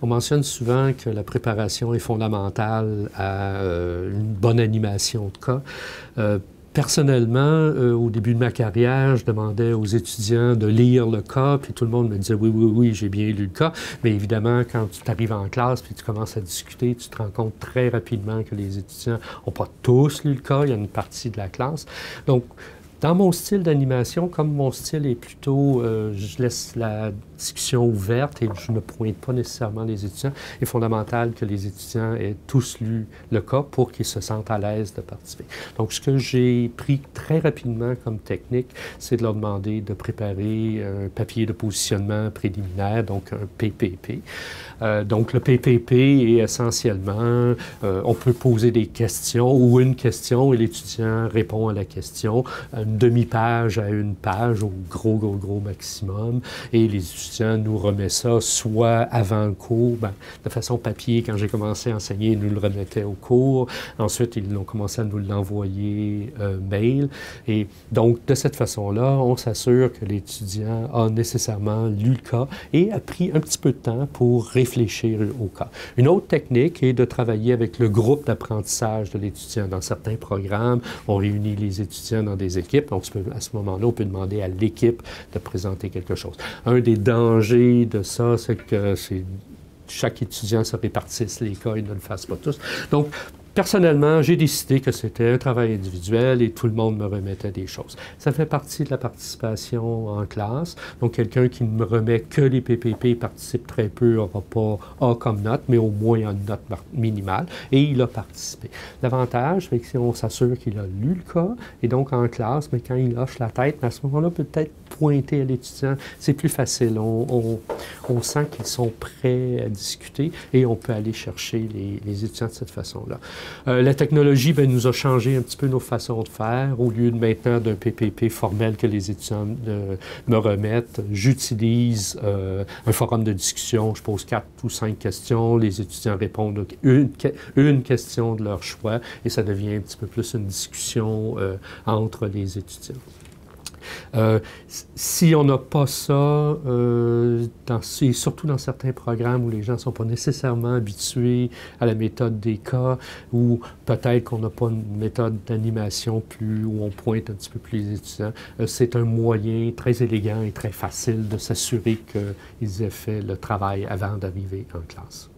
On mentionne souvent que la préparation est fondamentale à une bonne animation de cas. Personnellement, au début de ma carrière, je demandais aux étudiants de lire le cas, puis tout le monde me disait oui, oui, oui, j'ai bien lu le cas. Mais évidemment, quand tu arrives en classe puis tu commences à discuter, tu te rends compte très rapidement que les étudiants n'ont pas tous lu le cas, il y a une partie de la classe. Donc, dans mon style d'animation, comme mon style est plutôt, je laisse la discussion ouverte et je ne pointe pas nécessairement les étudiants, il est fondamental que les étudiants aient tous lu le cas pour qu'ils se sentent à l'aise de participer. Donc, ce que j'ai pris très rapidement comme technique, c'est de leur demander de préparer un papier de positionnement préliminaire, donc un PPP. Donc, le PPP est essentiellement, on peut poser des questions ou une question et l'étudiant répond à la question, une demi-page à une page au gros maximum. Et les étudiants nous remettent ça soit avant le cours, de façon papier, quand j'ai commencé à enseigner, ils nous le remettaient au cours. Ensuite, ils ont commencé à nous l'envoyer mail. Et donc, de cette façon-là, on s'assure que l'étudiant a nécessairement lu le cas et a pris un petit peu de temps pour réfléchir au cas. Une autre technique est de travailler avec le groupe d'apprentissage de l'étudiant. Dans certains programmes, on réunit les étudiants dans des équipes. Donc, à ce moment-là, on peut demander à l'équipe de présenter quelque chose. Un des dangers de ça, c'est que chaque étudiant se répartisse les cas et ne le fasse pas tous. Donc, personnellement, j'ai décidé que c'était un travail individuel et tout le monde me remettait des choses. Ça fait partie de la participation en classe. Donc, quelqu'un qui ne me remet que les PPP participe très peu, n'aura pas A comme note, mais au moins une note minimale. Et il a participé. L'avantage, c'est que si on s'assure qu'il a lu le cas, et donc en classe, mais quand il hoche la tête, à ce moment-là, peut-être pointer à l'étudiant, c'est plus facile. On sent qu'ils sont prêts à discuter et on peut aller chercher les étudiants de cette façon-là. La technologie nous a changé un petit peu nos façons de faire. Au lieu de maintenant d'un PPP formel que les étudiants me remettent, j'utilise un forum de discussion. Je pose 4 ou 5 questions. Les étudiants répondent une question de leur choix et ça devient un petit peu plus une discussion entre les étudiants. Si on n'a pas ça, et surtout dans certains programmes où les gens ne sont pas nécessairement habitués à la méthode des cas, ou peut-être qu'on n'a pas une méthode d'animation où on pointe un petit peu plus les étudiants, c'est un moyen très élégant et très facile de s'assurer qu'ils aient fait le travail avant d'arriver en classe.